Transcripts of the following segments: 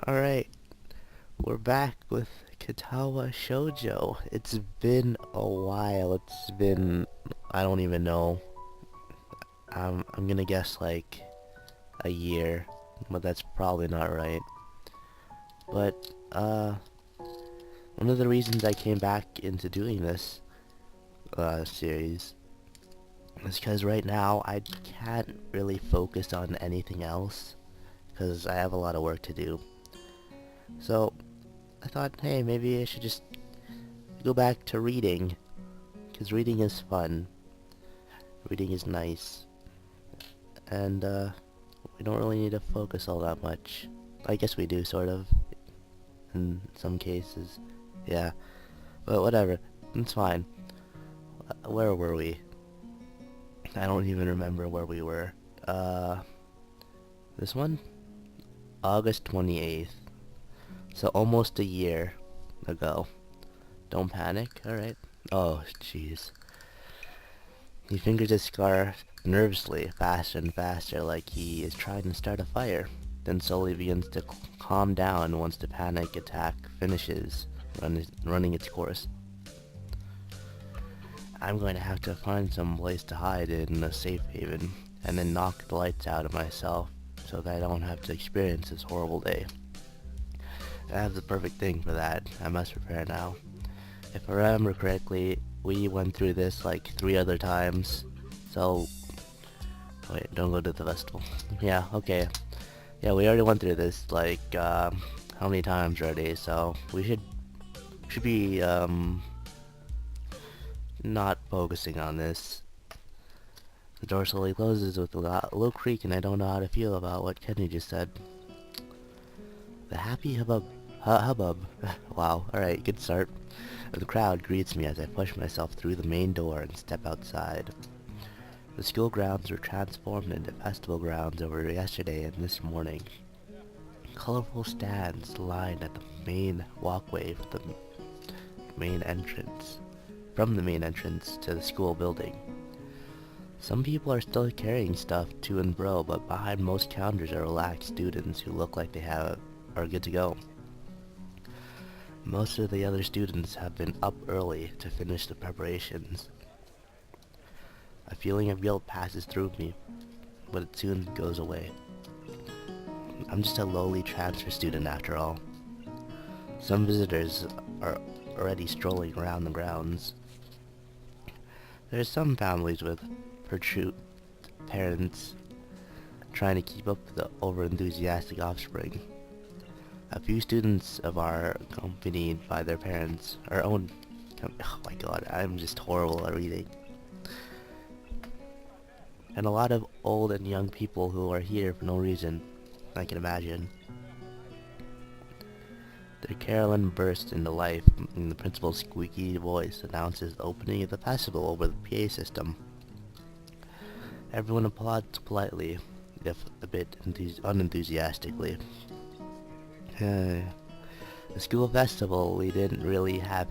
Alright, we're back with Katawa Shoujo. It's been a while. I don't even know. I'm gonna guess like a year, but that's probably not right. But, one of the reasons I came back into doing this, series is because right now I can't really focus on anything else, because I have a lot of work to do. So, I thought, hey, maybe I should just go back to reading, because reading is fun. Reading is nice. And, we don't really need to focus all that much. I guess we do, sort of, in some cases. Yeah, but whatever. It's fine. Where were we? I don't even remember where we were. This one? August 28th. So almost a year ago. Don't panic, alright? Oh, jeez. He fingers his scarf nervously, faster and faster, like he is trying to start a fire. Then slowly begins to calm down once the panic attack finishes running its course. I'm going to have to find some place to hide in a safe haven, and then knock the lights out of myself so that I don't have to experience this horrible day. I have the perfect thing for that. I must prepare now. If I remember correctly, we went through this like 3 other times. So, wait, don't go to the festival. Yeah, okay. Yeah, we already went through this like, how many times already, so we should be, not focusing on this. The door slowly closes with a low creak, and I don't know how to feel about what Kenny just said. The happy hubbub. Wow, alright, good start. The crowd greets me as I push myself through the main door and step outside. The school grounds were transformed into festival grounds over yesterday and this morning. Colorful stands lined at the main walkway for the main entrance, from the main entrance to the school building. Some people are still carrying stuff to and fro, but behind most counters are relaxed students who look like are good to go. Most of the other students have been up early to finish the preparations. A feeling of guilt passes through me, but it soon goes away. I'm just a lowly transfer student after all. Some visitors are already strolling around the grounds. There are some families with protrude parents trying to keep up with the over-enthusiastic offspring. A few students of are accompanied by their parents, oh my god, I'm just horrible at reading. And a lot of old and young people who are here for no reason, I can imagine. Their carolyn bursts into life, and the principal's squeaky voice announces the opening of the festival over the PA system. Everyone applauds politely, if a bit unenthusiastically. The school festival, we didn't really have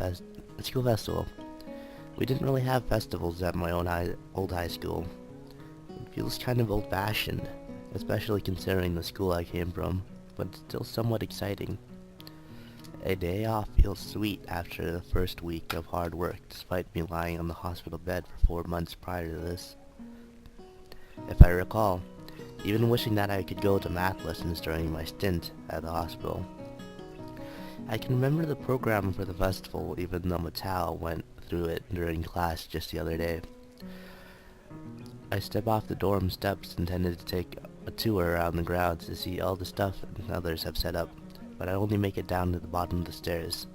festivals at my old high school. It feels kind of old-fashioned, especially considering the school I came from, but it's still somewhat exciting. A day off feels sweet after the first week of hard work, despite me lying on the hospital bed for 4 months prior to this. If I recall, even wishing that I could go to math lessons during my stint at the hospital. I can remember the program for the festival, even though Mattel went through it during class just the other day. I step off the dorm steps, intended to take a tour around the grounds to see all the stuff others have set up, but I only make it down to the bottom of the stairs.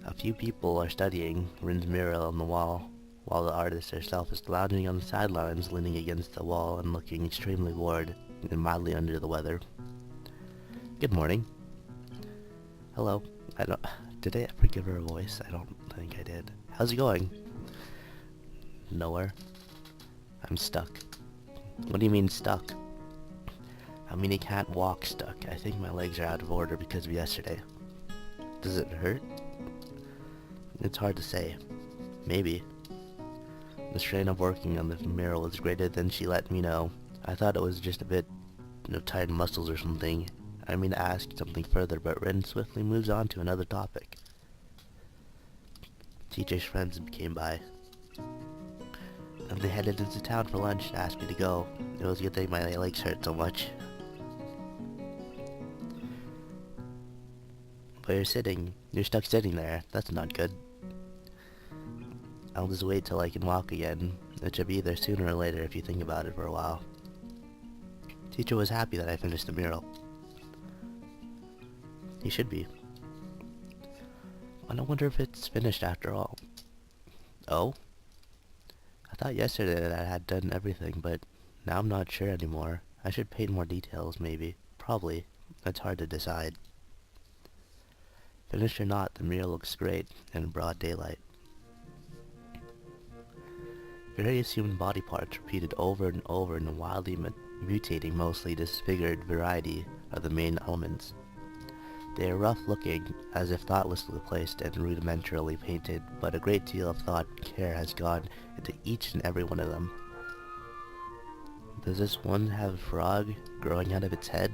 A few people are studying Rin's mural on the wall, while the artist herself is lounging on the sidelines, leaning against the wall and looking extremely bored and mildly under the weather. Good morning. Hello. Did I ever give her a voice? I don't think I did. How's it going? Nowhere. I'm stuck. What do you mean stuck? I mean, I can't walk stuck. I think my legs are out of order because of yesterday. Does it hurt? It's hard to say. Maybe. The strain of working on the mural was greater than she let me know. I thought it was just a bit tight muscles or something. I mean to ask something further, but Rin swiftly moves on to another topic. TJ's friends came by, and they headed into town for lunch and asked me to go. It was a good thing my legs hurt so much. But you're stuck sitting there. That's not good. I'll just wait till I can walk again. It should be there sooner or later if you think about it for a while. Teacher was happy that I finished the mural. He should be. I don't wonder if it's finished after all. Oh? I thought yesterday that I had done everything, but now I'm not sure anymore. I should paint more details, maybe. Probably. That's hard to decide. Finished or not, the mural looks great in broad daylight. Various human body parts repeated over and over in a wildly mutating, mostly disfigured variety are the main elements. They are rough-looking, as if thoughtlessly placed and rudimentarily painted, but a great deal of thought and care has gone into each and every one of them. Does this one have a frog growing out of its head?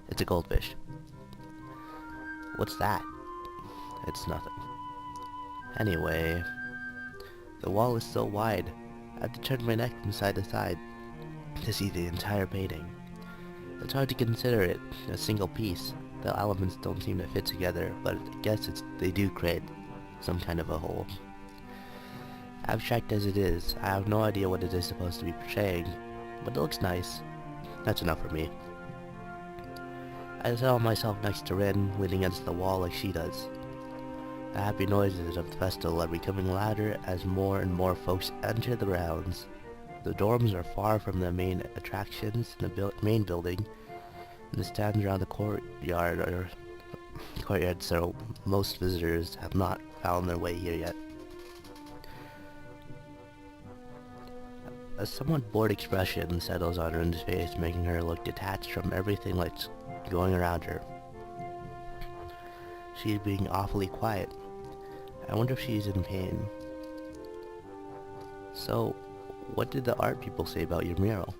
It's a goldfish. What's that? It's nothing. Anyway, the wall is so wide, I have to turn my neck from side to side to see the entire painting. It's hard to consider it a single piece. The elements don't seem to fit together, but I guess they do create some kind of a whole. Abstract as it is, I have no idea what it is supposed to be portraying, but it looks nice. That's enough for me. I saw myself next to Rin, leaning against the wall like she does. The happy noises of the festival are becoming louder as more and more folks enter the grounds. The dorms are far from the main attractions in the main building, and the stands around the courtyard so most visitors have not found their way here yet. A somewhat bored expression settles on Rin's face, making her look detached from everything that's going around her. She's being awfully quiet. I wonder if she's in pain. So, what did the art people say about your mural?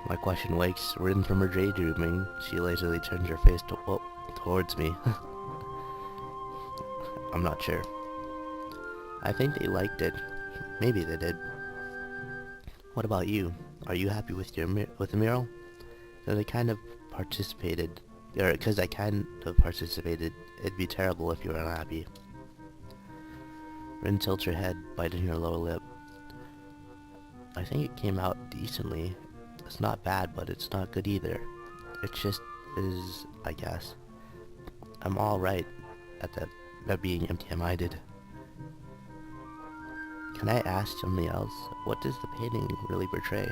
My question wakes Rin from her daydreaming. She lazily turns her face towards me. I'm not sure. I think they liked it. Maybe they did. What about you? Are you happy with the mural? Because I kind of participated. It'd be terrible if you were unhappy. Rin tilts her head, biting her lower lip. I think it came out decently. It's not bad, but it's not good either. It just is, I guess. I'm alright at being empty-minded. Can I ask something else? What does the painting really portray?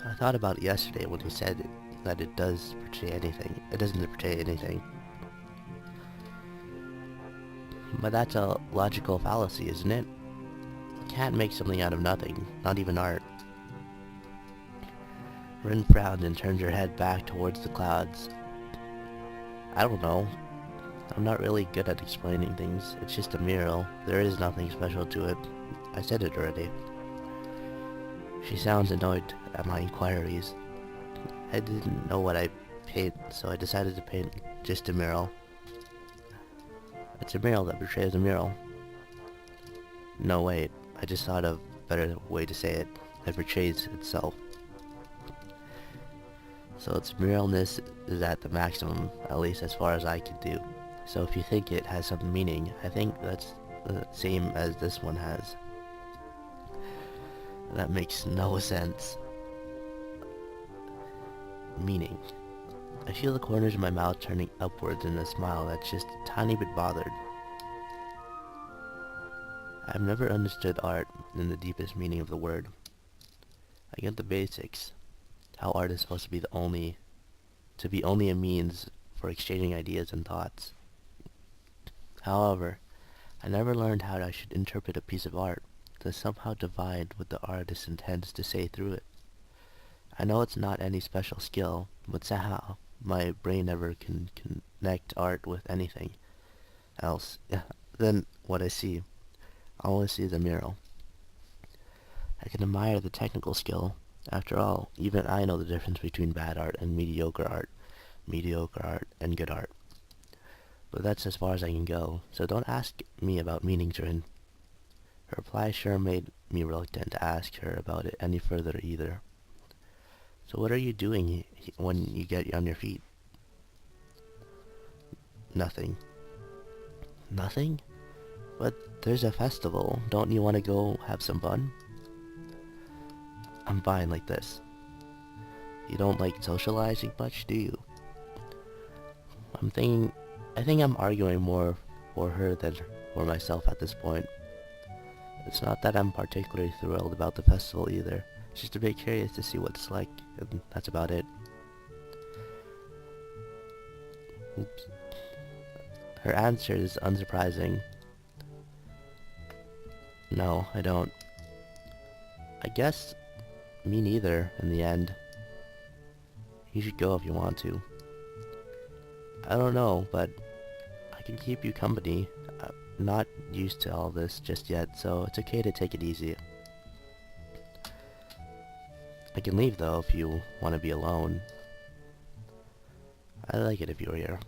I thought about it yesterday when he said that it does portray anything. It doesn't portray anything. But that's a logical fallacy, isn't it? You can't make something out of nothing, not even art. Rin frowned and turned her head back towards the clouds. I don't know. I'm not really good at explaining things. It's just a mural. There is nothing special to it. I said it already. She sounds annoyed at my inquiries. I didn't know what I paint, so I decided to paint just a mural. It's a mural that portrays a mural. No, wait. I just thought of a better way to say it. It portrays itself. So its muralness is at the maximum, at least as far as I could do. So if you think it has some meaning, I think that's the same as this one has. That makes no sense. Meaning. I feel the corners of my mouth turning upwards in a smile that's just a tiny bit bothered. I've never understood art in the deepest meaning of the word. I get the basics. How art is supposed to be only a means for exchanging ideas and thoughts. However, I never learned how I should interpret a piece of art to somehow divine what the artist intends to say through it. I know it's not any special skill, but somehow my brain never can connect art with anything else than what I see. I only see the mural. I can admire the technical skill. After all, even I know the difference between bad art and mediocre art and good art. But that's as far as I can go, so don't ask me about meanings, Rin. Her reply sure made me reluctant to ask her about it any further either. So what are you doing when you get on your feet? Nothing. Nothing? But there's a festival. Don't you want to go have some fun? I'm fine like this. You don't like socializing much, do you? I think I'm arguing more for her than for myself at this point. It's not that I'm particularly thrilled about the festival either. It's just a bit curious to see what it's like, and that's about it. Oops. Her answer is unsurprising. No, I don't. I guess me neither, in the end. You should go if you want to. I don't know, but I can keep you company. I'm not used to all this just yet, so it's okay to take it easy. I can leave though if you want to be alone. I like it if you're here.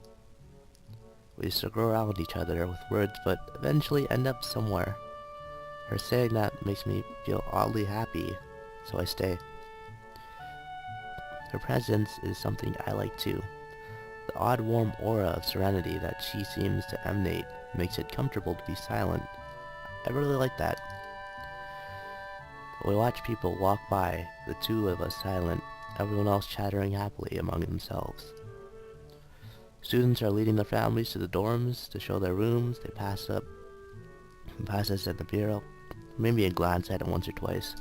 We circle around each other with words, but eventually end up somewhere. Her saying that makes me feel oddly happy, so I stay. Her presence is something I like too. The odd warm aura of serenity that she seems to emanate makes it comfortable to be silent. I really like that. We watch people walk by, the two of us silent, everyone else chattering happily among themselves. Students are leading their families to the dorms to show their rooms. They pass us at the bureau, maybe a glance at it once or twice.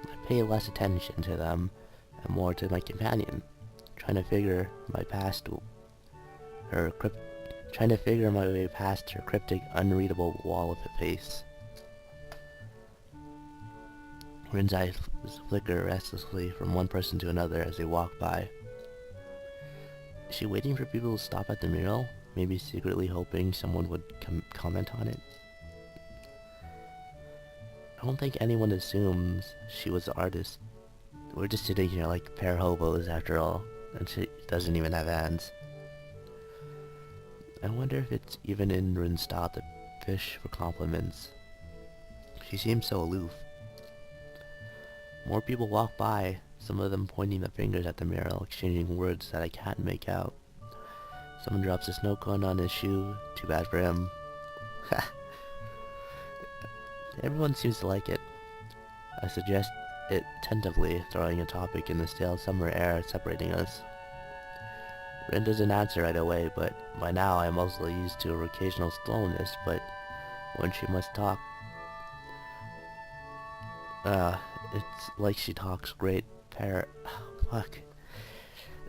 I pay less attention to them and more to my companion, trying to figure my way past her cryptic, unreadable wall of a face. Rin's eyes flicker restlessly from one person to another as they walk by. Is she waiting for people to stop at the mural? Maybe secretly hoping someone would comment on it? I don't think anyone assumes she was the artist. We're just sitting here like a pair of hobos after all, and she doesn't even have hands. I wonder if it's even in Rin's style to fish for compliments. She seems so aloof. More people walk by, some of them pointing their fingers at the mural, exchanging words that I can't make out. Someone drops a snow cone on his shoe. Too bad for him. Everyone seems to like it. I suggest it tentatively, throwing a topic in the stale summer air separating us. Rin doesn't answer right away, but by now I am mostly used to her occasional slowness, but when she must talk, it's like she talks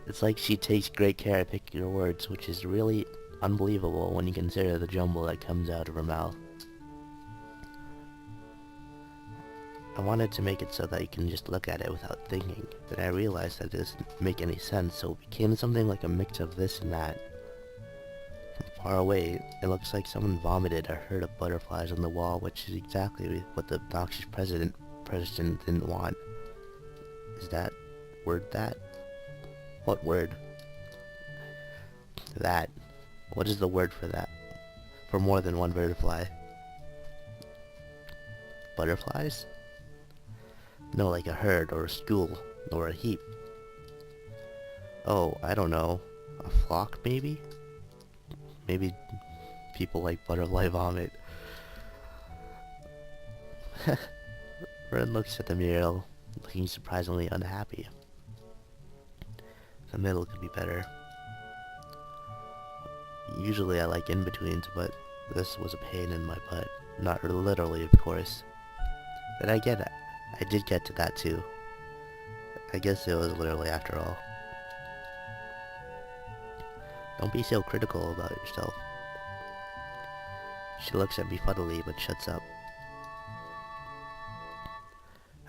It's like she takes great care of picking her words, which is really unbelievable when you consider the jumble that comes out of her mouth. I wanted to make it so that you can just look at it without thinking, but I realized that it doesn't make any sense, so it became something like a mix of this and that. From far away, it looks like someone vomited a herd of butterflies on the wall, which is exactly what the obnoxious president didn't want. Is that word that? What word? That. What is the word for that? For more than one butterfly? Butterflies? No, like a herd, or a school, or a heap. Oh, I don't know. A flock, maybe? Maybe people like butterfly vomit. Ren looks at the mural, looking surprisingly unhappy. The middle could be better. Usually I like in-betweens, but this was a pain in my butt. Not literally, of course. But I get it. I did get to that too. I guess it was literally after all. Don't be so critical about yourself. She looks at me funnily but shuts up.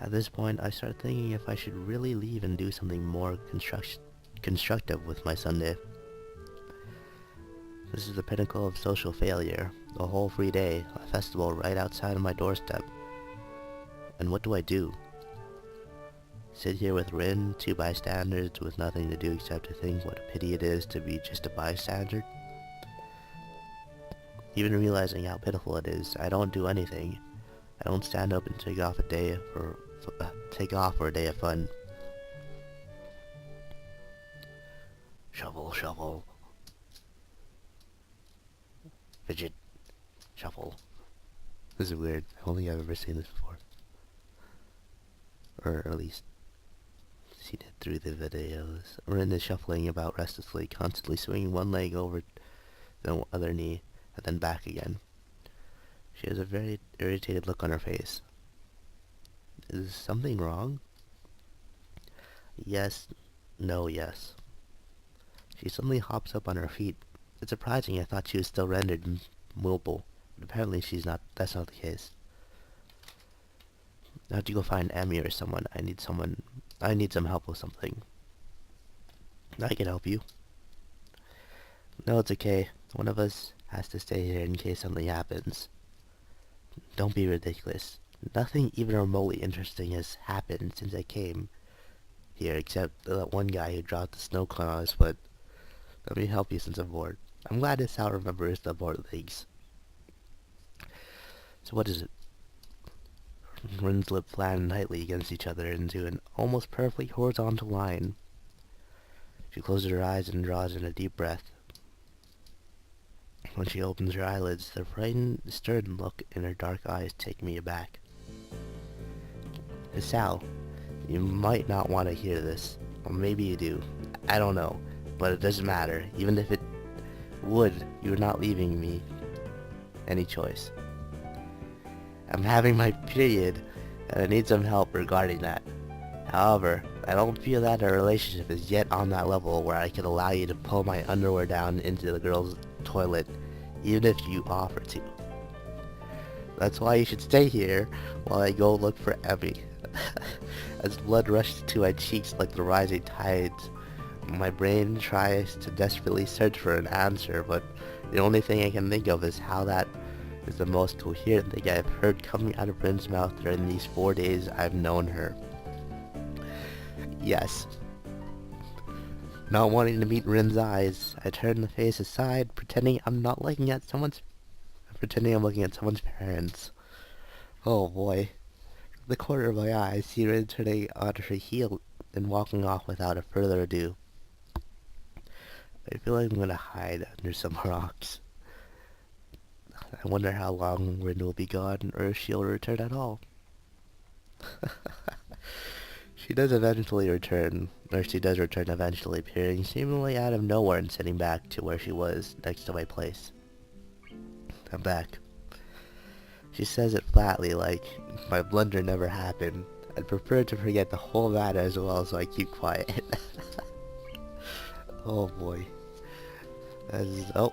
At this point, I start thinking if I should really leave and do something more constructive with my Sunday. This is the pinnacle of social failure. A whole free day, a festival right outside of my doorstep. And what do I do? Sit here with Rin, two bystanders, with nothing to do except to think what a pity it is to be just a bystander? Even realizing how pitiful it is, I don't do anything. I don't stand up and take off for a day of fun. Shovel, shovel. Fidget. Shuffle. This is weird. I don't think I've ever seen this before. Or at least seen it through the videos. Rin is shuffling about restlessly, constantly swinging one leg over the other knee, and then back again. She has a very irritated look on her face. Is something wrong? Yes. No, yes. She suddenly hops up on her feet. It's surprising. I thought she was still rendered immobile. But apparently she's not. That's not the case. I have to go find Emmy or someone. I need some help with something. I can help you. No, it's okay. One of us has to stay here in case something happens. Don't be ridiculous. Nothing even remotely interesting has happened since I came here, except that one guy who dropped the snow cone on his foot. Let me help you since I'm bored. I'm glad this Sal remembers the bored legs. So what is it? Rin's lips flattened tightly against each other into an almost perfectly horizontal line. She closes her eyes and draws in a deep breath. When she opens her eyelids, the frightened, stern look in her dark eyes takes me aback. Sal, you might not want to hear this, or maybe you do. I don't know, but it doesn't matter. Even if it would, you're not leaving me any choice. I'm having my period, and I need some help regarding that. However, I don't feel that our relationship is yet on that level where I can allow you to pull my underwear down into the girl's toilet, even if you offer to. That's why you should stay here while I go look for Emmy. As blood rushed to my cheeks like the rising tides, my brain tries to desperately search for an answer, but the only thing I can think of is how that is the most coherent thing I've heard coming out of Rin's mouth during these 4 days I've known her. Yes. Not wanting to meet Rin's eyes, I turn the face aside, pretending I'm looking at someone's parents. Oh boy. From the corner of my eye, I see Rin turning on her heel and walking off without a further ado. I feel like I'm gonna hide under some rocks. I wonder how long Rin will be gone, or if she'll return at all. She does return eventually, appearing seemingly out of nowhere and sitting back to where she was, next to my place. I'm back. She says it flatly, like my blunder never happened. I'd prefer to forget the whole matter as well, so I keep quiet. Oh boy. Oh,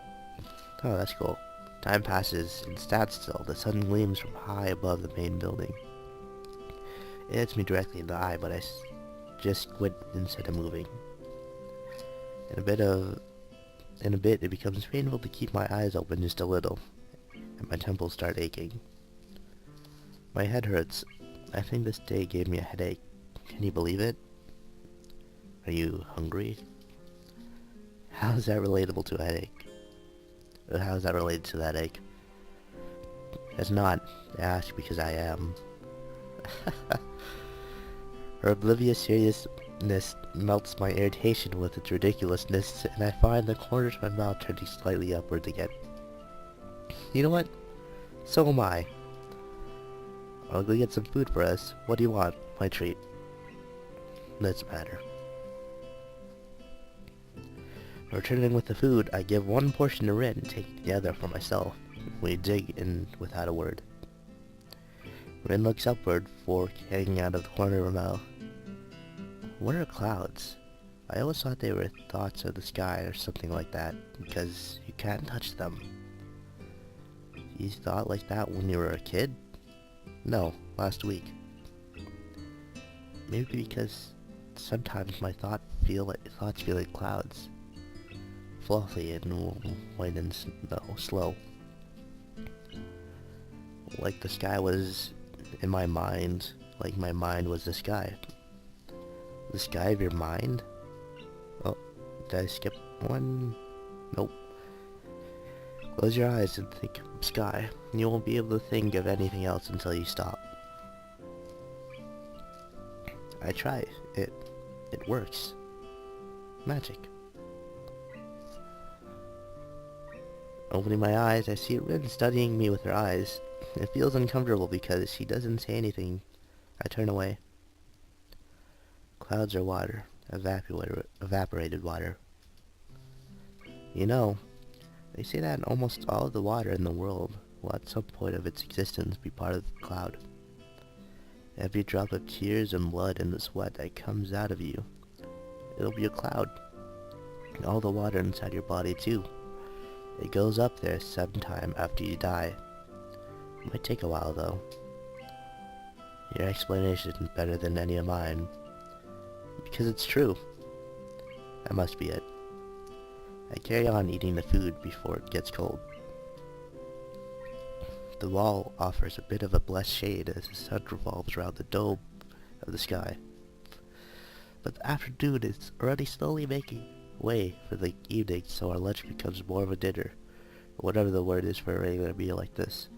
that's cool. Time passes and stands still. The sun gleams from high above the main building. It hits me directly in the eye, but I just squint instead of moving. In a bit, it becomes painful to keep my eyes open just a little, and my temples start aching. My head hurts. I think this day gave me a headache. Can you believe it? Are you hungry? How is that relatable to a headache? How is that related to that ache? It's not. I ask because I am. Her oblivious seriousness melts my irritation with its ridiculousness, and I find the corners of my mouth turning slightly upwards again. You know what? So am I. I'll go get some food for us. What do you want? My treat. Doesn't matter. Returning with the food, I give one portion to Rin and take the other for myself. We dig in without a word. Rin looks upward, fork hanging out of the corner of her mouth. What are clouds? I always thought they were thoughts of the sky or something like that, because you can't touch them. You thought like that when you were a kid? No, last week. Maybe because sometimes my thoughts feel like clouds. Fluffy and white and slow. Like the sky was in my mind, like my mind was the sky. The sky of your mind? Oh, did I skip one? Nope. Close your eyes and think sky. You won't be able to think of anything else until you stop. I try. It works. Magic. Opening my eyes, I see Rin studying me with her eyes. It feels uncomfortable because she doesn't say anything. I turn away. Clouds are water. Evaporated water. You know, they say that almost all of the water in the world will at some point of its existence be part of the cloud. Every drop of tears and blood and the sweat that comes out of you, it'll be a cloud. And all the water inside your body too. It goes up there sometime after you die. It might take a while though. Your explanation is better than any of mine. Because it's true. That must be it. I carry on eating the food before it gets cold. The wall offers a bit of a blessed shade as the sun revolves around the dome of the sky. But the afternoon is already slowly making way for the evening, so our lunch becomes more of a dinner, or whatever the word is for a regular meal like this.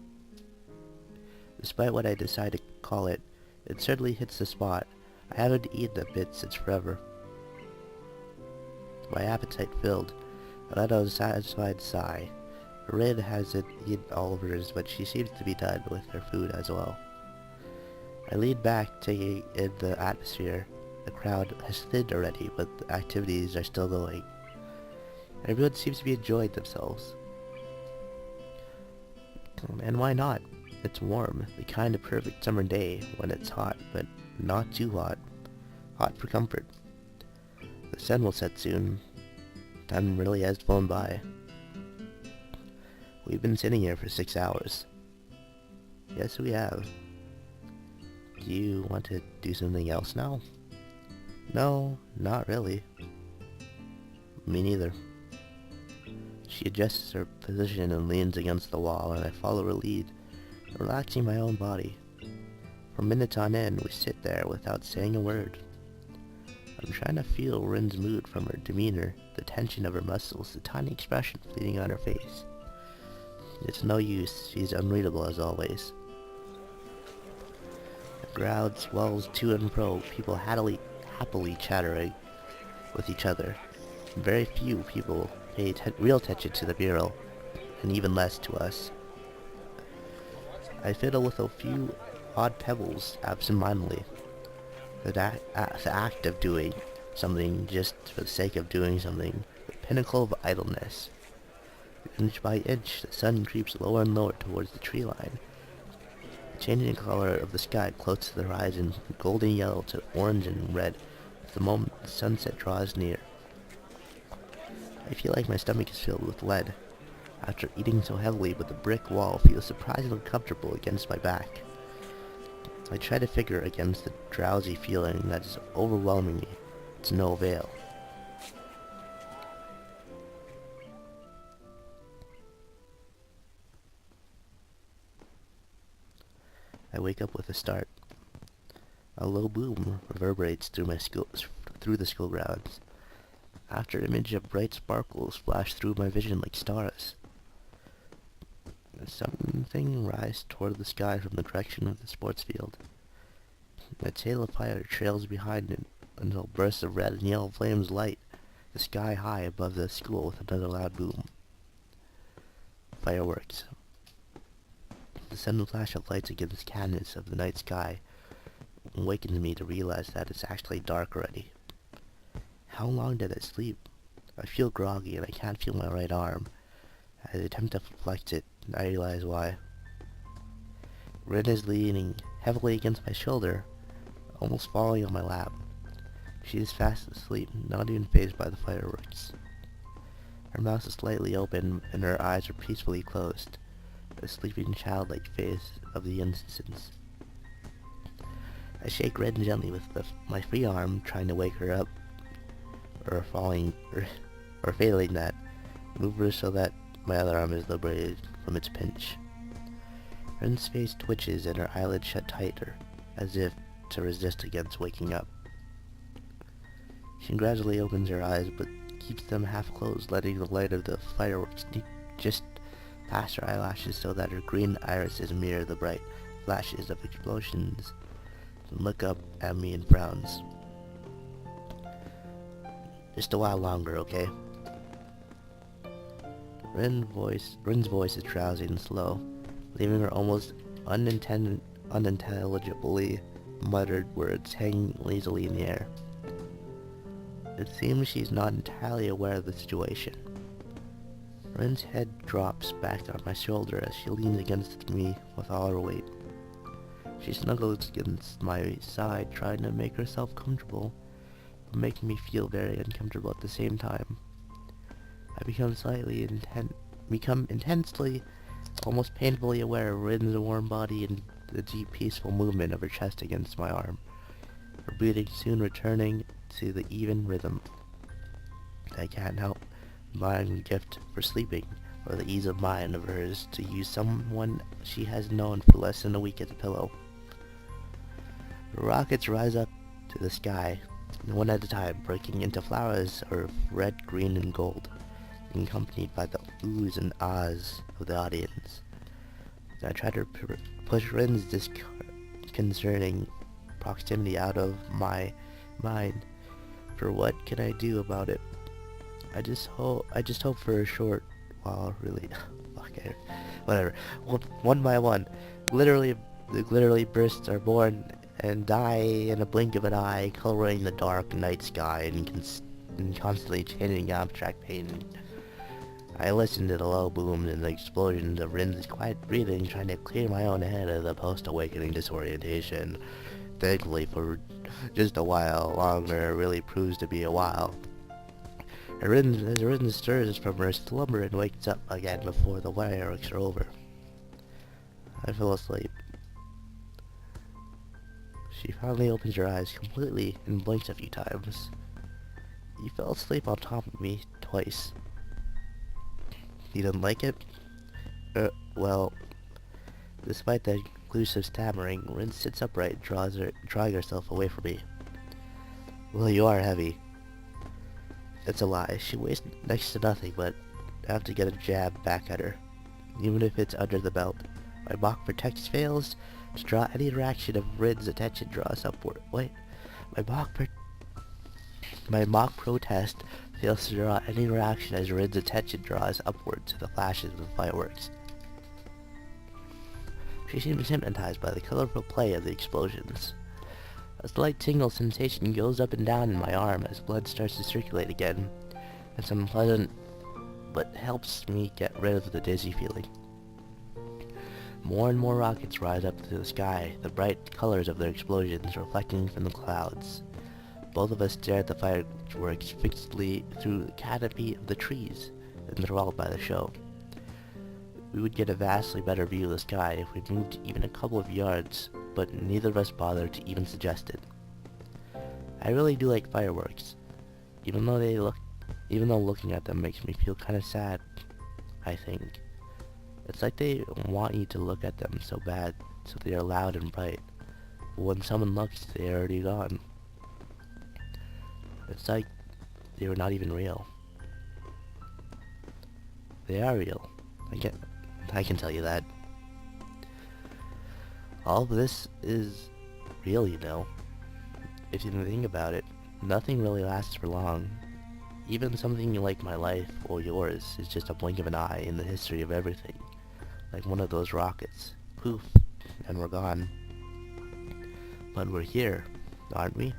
Despite what I decide to call it, it certainly hits the spot. I haven't eaten a bit since forever. My appetite filled, and I know a satisfied sigh. Rin hasn't eaten all of hers, but she seems to be done with her food as well. I lean back, taking in the atmosphere. The crowd has thinned already, but the activities are still going. Everyone seems to be enjoying themselves. And why not? It's warm, the kind of perfect summer day when it's hot, but not too hot. Hot for comfort. The sun will set soon. Time really has flown by. We've been sitting here for 6 hours. Yes, we have. Do you want to do something else now? No, not really. Me neither. She adjusts her position and leans against the wall, and I follow her lead, relaxing my own body. For minutes on end, we sit there without saying a word. I'm trying to feel Rin's mood from her demeanor, the tension of her muscles, the tiny expression fleeting on her face. It's no use, she's unreadable as always. The crowd swells to and fro, people happily chattering with each other. Very few people pay real attention to the mural, and even less to us. I fiddle with a few odd pebbles absentmindedly. The act of doing something just for the sake of doing something, the pinnacle of idleness. Inch by inch, the sun creeps lower and lower towards the tree line. The changing color of the sky close to the horizon, from golden yellow to orange and red, at the moment the sunset draws near. I feel like my stomach is filled with lead. After eating so heavily, but the brick wall feels surprisingly comfortable against my back. I try to figure against the drowsy feeling that is overwhelming me. It's no avail. I wake up with a start. A low boom reverberates through the school grounds. After an image of bright sparkles flash through my vision like stars. Something rises toward the sky from the direction of the sports field. A tail of fire trails behind it until bursts of red and yellow flames light the sky high above the school with another loud boom. Fireworks. The sudden flash of lights against the canvas of the night sky awakens me to realize that it's actually dark already. How long did I sleep? I feel groggy and I can't feel my right arm. As I attempt to flex it, I realize why. Rin is leaning heavily against my shoulder, almost falling on my lap. She is fast asleep, not even fazed by the fireworks. Her mouth is slightly open and her eyes are peacefully closed, a sleeping childlike face of the innocence. I shake Rin gently with my free arm, trying to wake her up, or failing that, move her so that my other arm is liberated from its pinch. Rin's face twitches and her eyelids shut tighter, as if to resist against waking up. She gradually opens her eyes, but keeps them half closed, letting the light of the fireworks sneak just past her eyelashes so that her green irises mirror the bright flashes of explosions, and look up at me and frowns. Just a while longer, okay? Rin's voice is drowsy and slow, leaving her almost unintelligibly muttered words hanging lazily in the air. It seems she's not entirely aware of the situation. Rin's head drops back on my shoulder as she leans against me with all her weight. She snuggles against my side, trying to make herself comfortable, but making me feel very uncomfortable at the same time. I become intensely, almost painfully aware of Rin's warm body and the deep, peaceful movement of her chest against my arm, her breathing soon returning to the even rhythm. I can't help admiring the gift for sleeping, or the ease of mind of hers to use someone she has known for less than a week as a pillow. The rockets rise up to the sky, one at a time, breaking into flowers of red, green, and gold, accompanied by the oohs and ahs of the audience. I try to push Rin's disconcerting proximity out of my mind. For what can I do about it? I just hope for a short while, really. Okay, whatever. One by one, literally bursts are born and die in a blink of an eye, coloring the dark night sky and constantly changing abstract painting. I listen to the low booms and the explosions of Rin's quiet breathing, trying to clear my own head of the post-awakening disorientation. Thankfully, for just a while longer, it really proves to be a while. As Rin stirs from her slumber and wakes up again before the fireworks are over. I fell asleep. She finally opens her eyes completely and blinks a few times. You fell asleep on top of me twice. You didn't like it? Well, despite the inclusive stammering, Rin sits upright, drawing herself away from me. Well, you are heavy. It's a lie. She weighs next to nothing, but I have to get a jab back at her, even if it's under the belt. My mock protect fails to draw any reaction of Rin's attention draws upward. Wait, my mock protest fails to draw any reaction as Rin's attention draws upward to the flashes of the fireworks. She seems hypnotized by the colorful play of the explosions. A slight tingle sensation goes up and down in my arm as blood starts to circulate again. It's unpleasant, but helps me get rid of the dizzy feeling. More and more rockets rise up to the sky, the bright colors of their explosions reflecting from the clouds. Both of us stare at the fireworks fixedly through the canopy of the trees, enthralled by the show. We would get a vastly better view of the sky if we moved even a couple of yards, but neither of us bothered to even suggest it. I really do like fireworks, even though looking at them makes me feel kind of sad, I think. It's like they want you to look at them so bad, so they are loud and bright. But when someone looks, they are already gone. It's like they were not even real. They are real. I can tell you that. All of this is real, you know. If you think about it, nothing really lasts for long. Even something like my life or yours is just a blink of an eye in the history of everything. Like one of those rockets. Poof, and we're gone. But we're here, aren't we?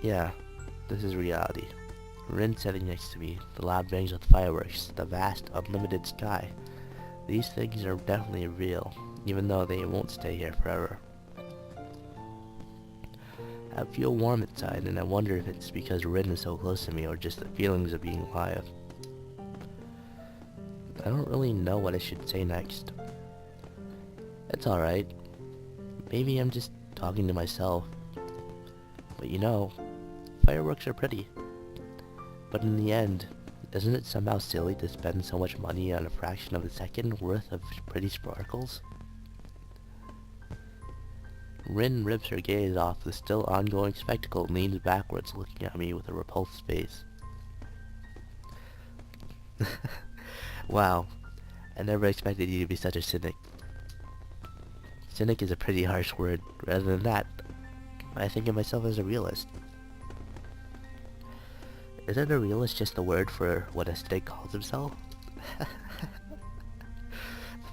Yeah, this is reality. Rin sitting next to me, the loud bangs of the fireworks, the vast, unlimited sky. These things are definitely real, even though they won't stay here forever. I feel warm inside, and I wonder if it's because Rin is so close to me or just the feelings of being alive. I don't really know what I should say next. It's alright. Maybe I'm just talking to myself. But you know, fireworks are pretty. But in the end, Isn't it somehow silly to spend so much money on a fraction of a second worth of pretty sparkles? Rin rips her gaze off the still ongoing spectacle and leans backwards, looking at me with a repulsed face. Wow, I never expected you to be such a cynic. Cynic is a pretty harsh word. Rather than that, I think of myself as a realist. Isn't a realist just a word for what a cynic calls himself? The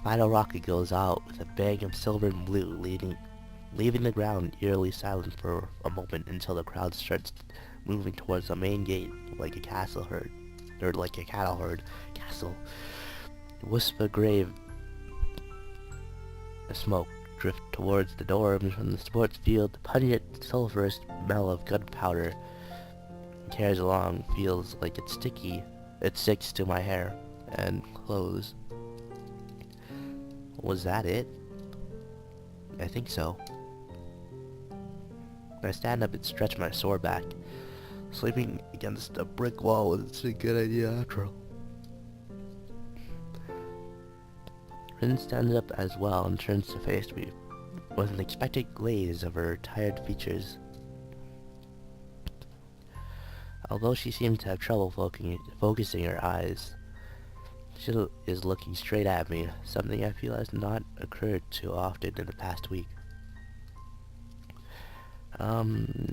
final rocket goes out with a bang of silver and blue, leaving the ground eerily silent for a moment until the crowd starts moving towards the main gate like a cattle herd. Castle. Wisp of grave smoke drift towards the door from the sports field. The pungent, sulphurous smell of gunpowder carries along, feels like it's sticky. It sticks to my hair and clothes. Was that it? I think so. I stand up and stretch my sore back. Sleeping against a brick wall is a good idea after all. Rin stands up as well and turns to face me with an expectant glaze of her tired features. Although she seems to have trouble focusing her eyes, she is looking straight at me, something I feel has not occurred too often in the past week.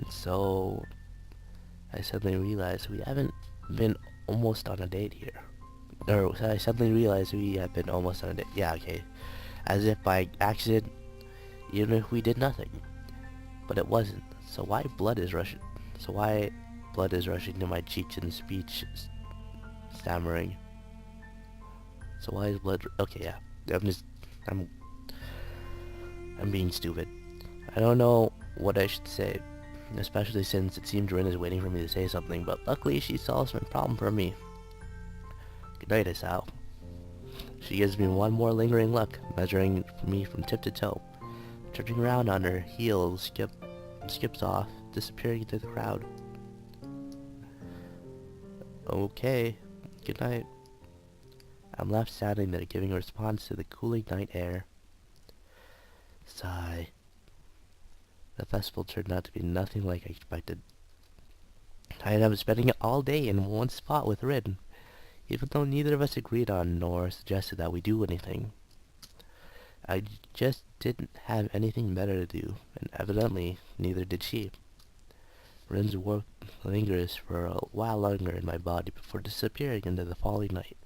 So I suddenly realized we haven't been almost on a date here. Or I suddenly realized we have been almost on a date. Yeah, okay. As if by accident, even if we did nothing. But it wasn't. So why blood is rushing to my cheeks and speech stammering? So why is blood... Okay, yeah. I'm being stupid. I don't know what I should say, especially since it seems Rin is waiting for me to say something, but luckily she solves my problem for me. Good night, Asao. She gives me one more lingering look, measuring me from tip to toe. Turning around on her heels, skips off, disappearing into the crowd. Okay, good night. I'm left standing there, giving a response to the cooling night air. Sigh. The festival turned out to be nothing like I expected. I ended up spending it all day in one spot with Rin, even though neither of us agreed on nor suggested that we do anything. I just didn't have anything better to do, and evidently neither did she. Rin's warmth lingers for a while longer in my body before disappearing into the falling night.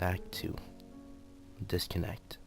Act 2. Disconnect.